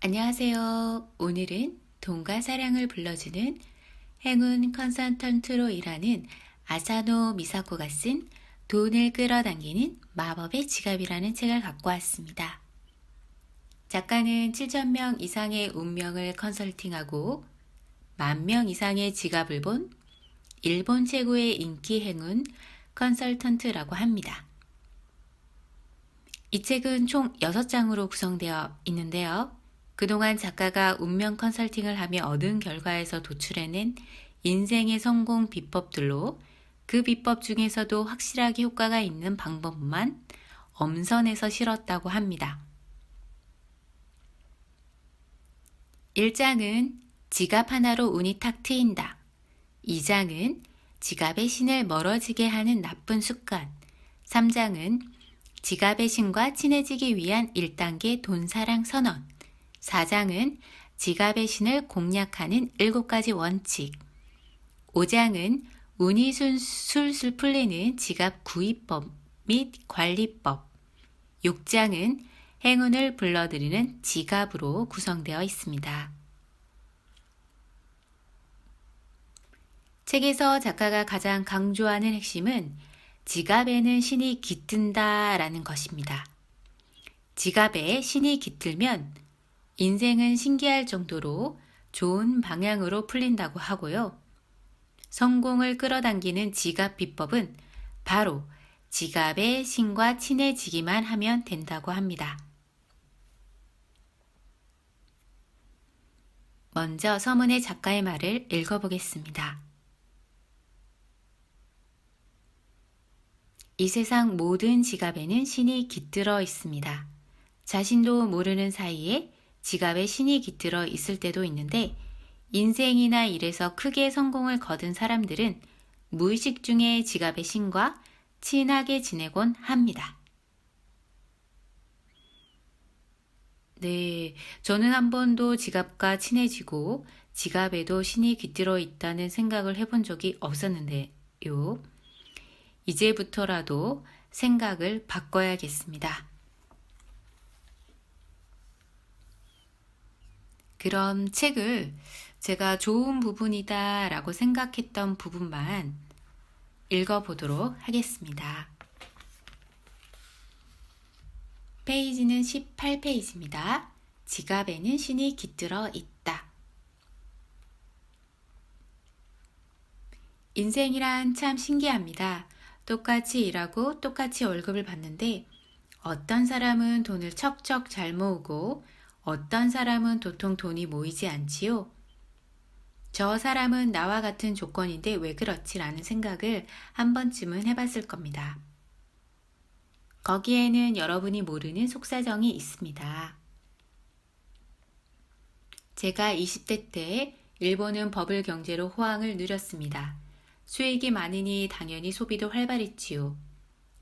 안녕하세요. 오늘은 돈과 사랑을 불러주는 행운 컨설턴트로 일하는 아사노 미사코가 쓴 돈을 끌어당기는 마법의 지갑이라는 책을 갖고 왔습니다. 작가는 7,000명 이상의 운명을 컨설팅하고 10,000명 이상의 지갑을 본 일본 최고의 인기 행운 컨설턴트라고 합니다. 이 책은 총 6장으로 구성되어 있는데요. 그동안 작가가 운명 컨설팅을 하며 얻은 결과에서 도출해낸 인생의 성공 비법들로 그 비법 중에서도 확실하게 효과가 있는 방법만 엄선해서 실었다고 합니다. 1장은 지갑 하나로 운이 탁 트인다. 2장은 지갑의 신을 멀어지게 하는 나쁜 습관. 3장은 지갑의 신과 친해지기 위한 1단계 돈사랑 선언. 4장은 지갑의 신을 공략하는 7가지 원칙. 5장은 운이 술술 풀리는 지갑 구입법 및 관리법. 6장은 행운을 불러들이는 지갑으로 구성되어 있습니다. 책에서 작가가 가장 강조하는 핵심은 지갑에는 신이 깃든다 라는 것입니다. 지갑에 신이 깃들면 인생은 신기할 정도로 좋은 방향으로 풀린다고 하고요. 성공을 끌어당기는 지갑 비법은 바로 지갑의 신과 친해지기만 하면 된다고 합니다. 먼저 서문의 작가의 말을 읽어보겠습니다. 이 세상 모든 지갑에는 신이 깃들어 있습니다. 자신도 모르는 사이에 지갑에 신이 깃들어 있을 때도 있는데 인생이나 일에서 크게 성공을 거둔 사람들은 무의식 중에 지갑의 신과 친하게 지내곤 합니다. 네, 저는 한 번도 지갑과 친해지고 지갑에도 신이 깃들어 있다는 생각을 해본 적이 없었는데요. 이제부터라도 생각을 바꿔야겠습니다. 그럼 책을 제가 좋은 부분이다 라고 생각했던 부분만 읽어보도록 하겠습니다. 페이지는 18페이지입니다. 지갑에는 신이 깃들어 있다. 인생이란 참 신기합니다. 똑같이 일하고 똑같이 월급을 받는데 어떤 사람은 돈을 척척 잘 모으고 어떤 사람은 도통 돈이 모이지 않지요. 저 사람은 나와 같은 조건인데 왜 그렇지? 라는 생각을 한 번쯤은 해봤을 겁니다. 거기에는 여러분이 모르는 속사정이 있습니다. 제가 20대 때 일본은 버블 경제로 호황을 누렸습니다. 수익이 많으니 당연히 소비도 활발했지요.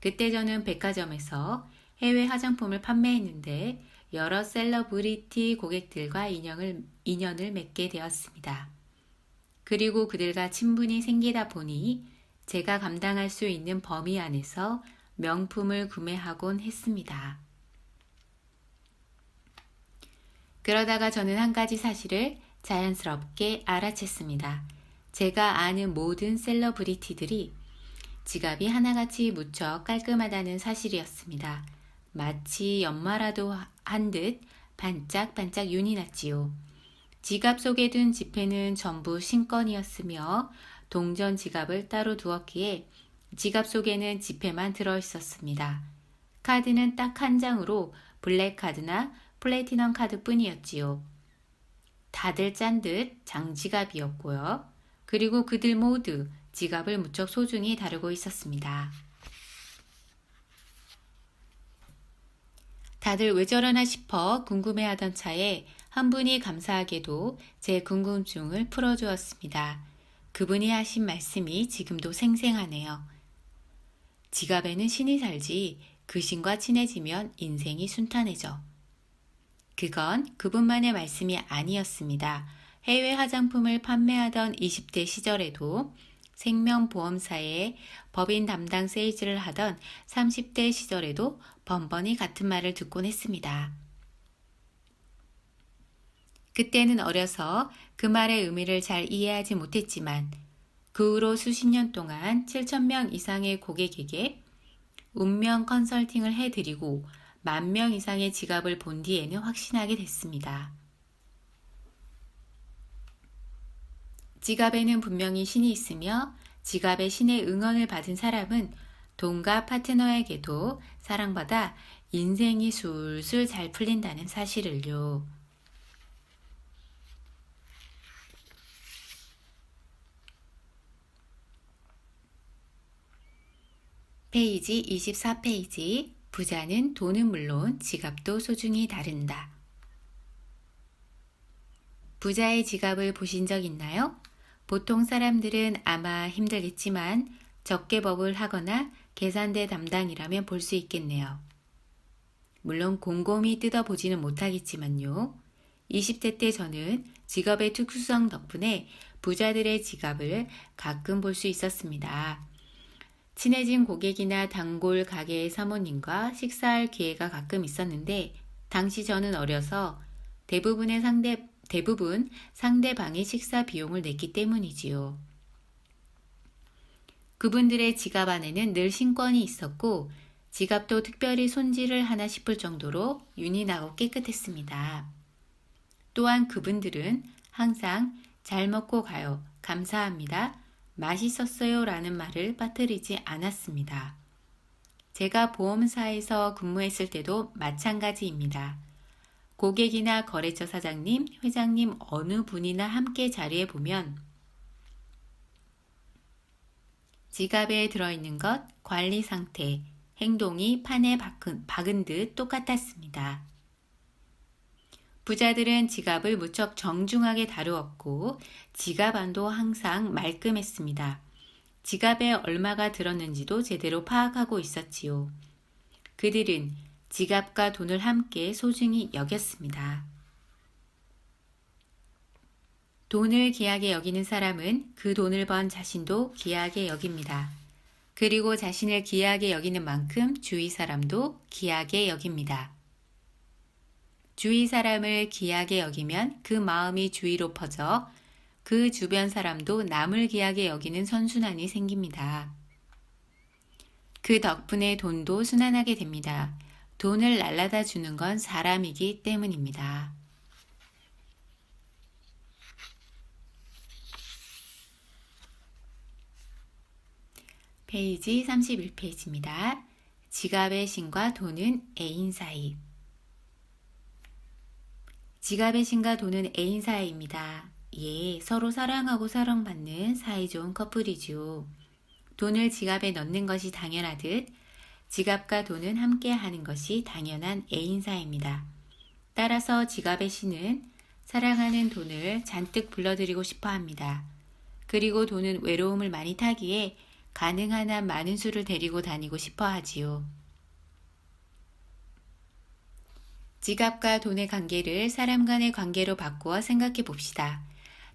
그때 저는 백화점에서 해외 화장품을 판매했는데 여러 셀러브리티 고객들과 인연을 맺게 되었습니다. 그리고 그들과 친분이 생기다 보니 제가 감당할 수 있는 범위 안에서 명품을 구매하곤 했습니다. 그러다가 저는 한 가지 사실을 자연스럽게 알아챘습니다. 제가 아는 모든 셀러브리티들이 지갑이 하나같이 무척 깔끔하다는 사실이었습니다. 마치 연마라도 한 듯 반짝반짝 윤이 났지요. 지갑 속에 든 지폐는 전부 신건이었으며 동전 지갑을 따로 두었기에 지갑 속에는 지폐만 들어있었습니다. 카드는 딱 한 장으로 블랙카드나 플래티넘 카드뿐이었지요. 다들 짠 듯 장지갑이었고요. 그리고 그들 모두 지갑을 무척 소중히 다루고 있었습니다. 다들 왜 저러나 싶어 궁금해하던 차에 한 분이 감사하게도 제 궁금증을 풀어주었습니다. 그분이 하신 말씀이 지금도 생생하네요. 지갑에는 신이 살지 그 신과 친해지면 인생이 순탄해져. 그건 그분만의 말씀이 아니었습니다. 해외 화장품을 판매하던 20대 시절에도 생명보험사에 법인 담당 세일즈를 하던 30대 시절에도 번번이 같은 말을 듣곤 했습니다. 그때는 어려서 그 말의 의미를 잘 이해하지 못했지만 그 후로 수십 년 동안 7,000명 이상의 고객에게 운명 컨설팅을 해드리고 10,000명 이상의 지갑을 본 뒤에는 확신하게 됐습니다. 지갑에는 분명히 신이 있으며 지갑의 신의 응원을 받은 사람은 돈과 파트너에게도 사랑받아 인생이 술술 잘 풀린다는 사실을요. 페이지 24페이지. 부자는 돈은 물론 지갑도 소중히 다룬다. 부자의 지갑을 보신 적 있나요? 보통 사람들은 아마 힘들겠지만 적개법을 하거나 계산대 담당이라면 볼 수 있겠네요. 물론 곰곰이 뜯어보지는 못하겠지만요. 20대 때 저는 직업의 특수성 덕분에 부자들의 지갑을 가끔 볼 수 있었습니다. 친해진 고객이나 단골 가게의 사모님과 식사할 기회가 가끔 있었는데 당시 저는 어려서 대부분 상대방의 식사 비용을 냈기 때문이지요. 그분들의 지갑 안에는 늘 신권이 있었고 지갑도 특별히 손질을 하나 싶을 정도로 윤이 나고 깨끗했습니다. 또한 그분들은 항상 잘 먹고 가요, 감사합니다, 맛있었어요 라는 말을 빠뜨리지 않았습니다. 제가 보험사에서 근무했을 때도 마찬가지입니다. 고객이나 거래처 사장님, 회장님 어느 분이나 함께 자리에 보면 지갑에 들어있는 것, 관리 상태, 행동이 판에 박은 듯 똑같았습니다. 부자들은 지갑을 무척 정중하게 다루었고 지갑 안도 항상 말끔했습니다. 지갑에 얼마가 들었는지도 제대로 파악하고 있었지요. 그들은 지갑과 돈을 함께 소중히 여겼습니다. 돈을 귀하게 여기는 사람은 그 돈을 번 자신도 귀하게 여깁니다. 그리고 자신을 귀하게 여기는 만큼 주위 사람도 귀하게 여깁니다. 주위 사람을 귀하게 여기면 그 마음이 주위로 퍼져 그 주변 사람도 남을 귀하게 여기는 선순환이 생깁니다. 그 덕분에 돈도 순환하게 됩니다. 돈을 날라다 주는 건 사람이기 때문입니다. 페이지 31페이지입니다. 지갑의 신과 돈은 애인 사이. 지갑의 신과 돈은 애인 사이입니다. 예, 서로 사랑하고 사랑받는 사이좋은 커플이죠. 돈을 지갑에 넣는 것이 당연하듯 지갑과 돈은 함께 하는 것이 당연한 애인 사이입니다. 따라서 지갑의 신은 사랑하는 돈을 잔뜩 불러들이고 싶어 합니다. 그리고 돈은 외로움을 많이 타기에 가능한 한 많은 수를 데리고 다니고 싶어 하지요. 지갑과 돈의 관계를 사람 간의 관계로 바꾸어 생각해 봅시다.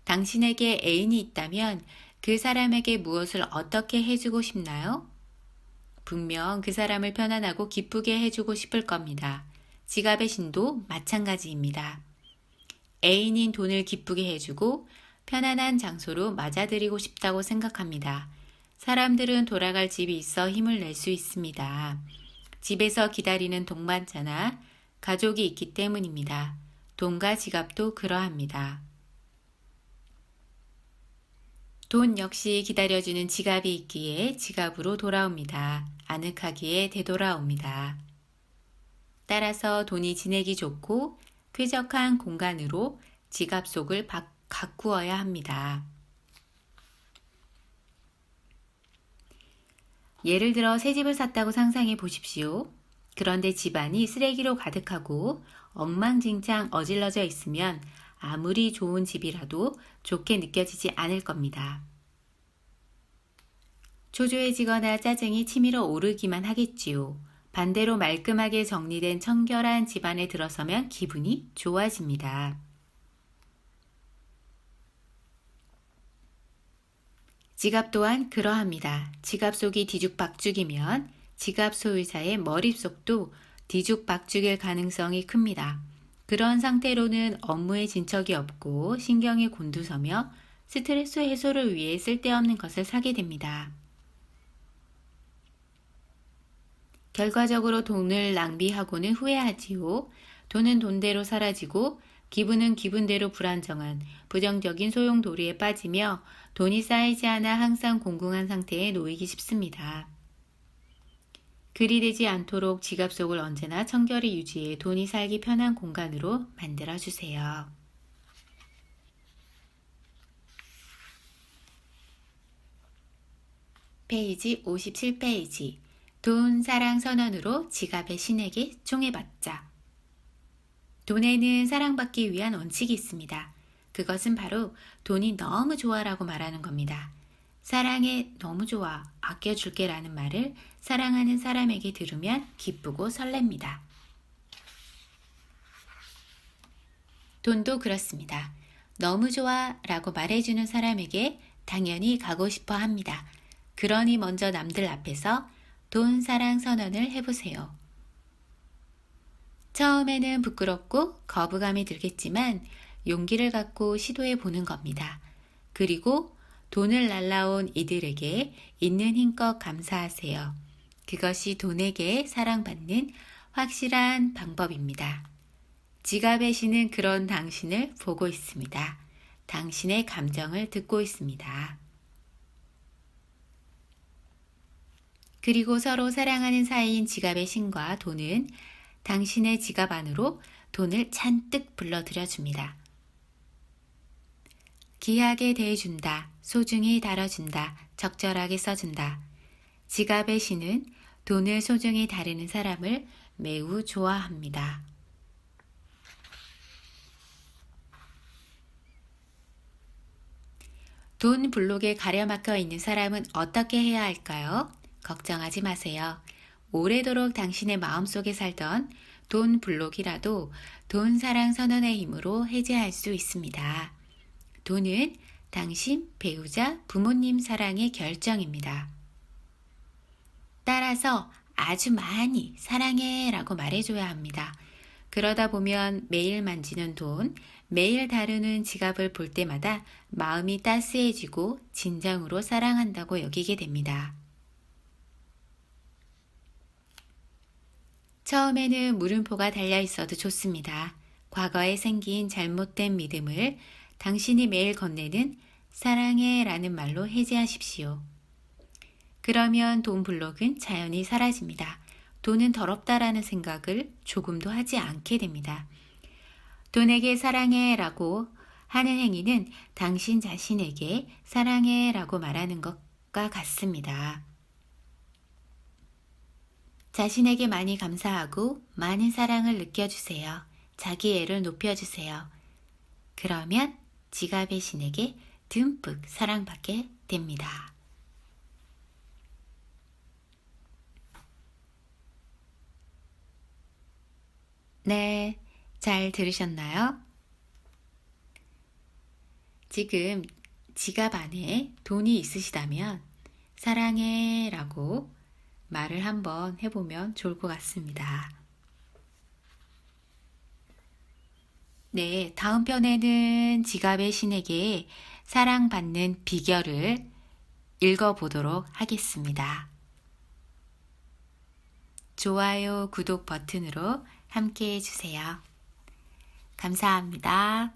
당신에게 애인이 있다면 그 사람에게 무엇을 어떻게 해주고 싶나요? 분명 그 사람을 편안하고 기쁘게 해주고 싶을 겁니다. 지갑의 신도 마찬가지입니다. 애인인 돈을 기쁘게 해주고 편안한 장소로 맞아들이고 싶다고 생각합니다. 사람들은 돌아갈 집이 있어 힘을 낼 수 있습니다. 집에서 기다리는 동반자나 가족이 있기 때문입니다. 돈과 지갑도 그러합니다. 돈 역시 기다려주는 지갑이 있기에 지갑으로 돌아옵니다. 아늑하기에 되돌아옵니다. 따라서 돈이 지내기 좋고 쾌적한 공간으로 지갑 속을 가꾸어야 합니다. 예를 들어 새 집을 샀다고 상상해 보십시오. 그런데 집안이 쓰레기로 가득하고 엉망진창 어질러져 있으면 아무리 좋은 집이라도 좋게 느껴지지 않을 겁니다. 초조해지거나 짜증이 치밀어 오르기만 하겠지요. 반대로 말끔하게 정리된 청결한 집안에 들어서면 기분이 좋아집니다. 지갑 또한 그러합니다. 지갑 속이 뒤죽박죽이면 지갑 소유자의 머릿속도 뒤죽박죽일 가능성이 큽니다. 그런 상태로는 업무에 진척이 없고 신경이 곤두서며 스트레스 해소를 위해 쓸데없는 것을 사게 됩니다. 결과적으로 돈을 낭비하고는 후회하지요. 돈은 돈대로 사라지고 기분은 기분대로 불안정한 부정적인 소용돌이에 빠지며 돈이 쌓이지 않아 항상 공공한 상태에 놓이기 쉽습니다. 그리 되지 않도록 지갑 속을 언제나 청결히 유지해 돈이 살기 편한 공간으로 만들어주세요. 페이지 57페이지 돈, 사랑, 선언으로 지갑의 신에게 총애받자. 돈에는 사랑받기 위한 원칙이 있습니다. 그것은 바로 돈이 너무 좋아라고 말하는 겁니다. 사랑해, 너무 좋아, 아껴줄게 라는 말을 사랑하는 사람에게 들으면 기쁘고 설렙니다. 돈도 그렇습니다. 너무 좋아 라고 말해주는 사람에게 당연히 가고 싶어 합니다. 그러니 먼저 남들 앞에서 돈, 사랑, 선언을 해보세요. 처음에는 부끄럽고 거부감이 들겠지만 용기를 갖고 시도해 보는 겁니다. 그리고 돈을 날라온 이들에게 있는 힘껏 감사하세요. 그것이 돈에게 사랑받는 확실한 방법입니다. 지갑의 신은 그런 당신을 보고 있습니다. 당신의 감정을 듣고 있습니다. 그리고 서로 사랑하는 사이인 지갑의 신과 돈은 당신의 지갑 안으로 돈을 잔뜩 불러들여줍니다. 귀하게 대해준다, 소중히 다뤄준다, 적절하게 써준다. 지갑의 신은 돈을 소중히 다루는 사람을 매우 좋아합니다. 돈 블록에 가려막혀 있는 사람은 어떻게 해야 할까요? 걱정하지 마세요. 오래도록 당신의 마음속에 살던 돈 블록이라도 돈 사랑 선언의 힘으로 해제할 수 있습니다. 돈은 당신, 배우자, 부모님 사랑의 결정입니다. 따라서 아주 많이 사랑해 라고 말해줘야 합니다. 그러다 보면 매일 만지는 돈, 매일 다루는 지갑을 볼 때마다 마음이 따스해지고 진정으로 사랑한다고 여기게 됩니다. 처음에는 물음표가 달려 있어도 좋습니다. 과거에 생긴 잘못된 믿음을 당신이 매일 건네는 사랑해 라는 말로 해제하십시오. 그러면 돈 블록은 자연히 사라집니다. 돈은 더럽다라는 생각을 조금도 하지 않게 됩니다. 돈에게 사랑해 라고 하는 행위는 당신 자신에게 사랑해 라고 말하는 것과 같습니다. 자신에게 많이 감사하고 많은 사랑을 느껴주세요. 자기 애를 높여주세요. 그러면 지갑의 신에게 듬뿍 사랑받게 됩니다. 네, 잘 들으셨나요? 지금 지갑 안에 돈이 있으시다면 사랑해 라고 말을 한번 해보면 좋을 것 같습니다. 네, 다음 편에는 지갑의 신에게 사랑받는 비결을 읽어보도록 하겠습니다. 좋아요, 구독 버튼으로 함께 해주세요. 감사합니다.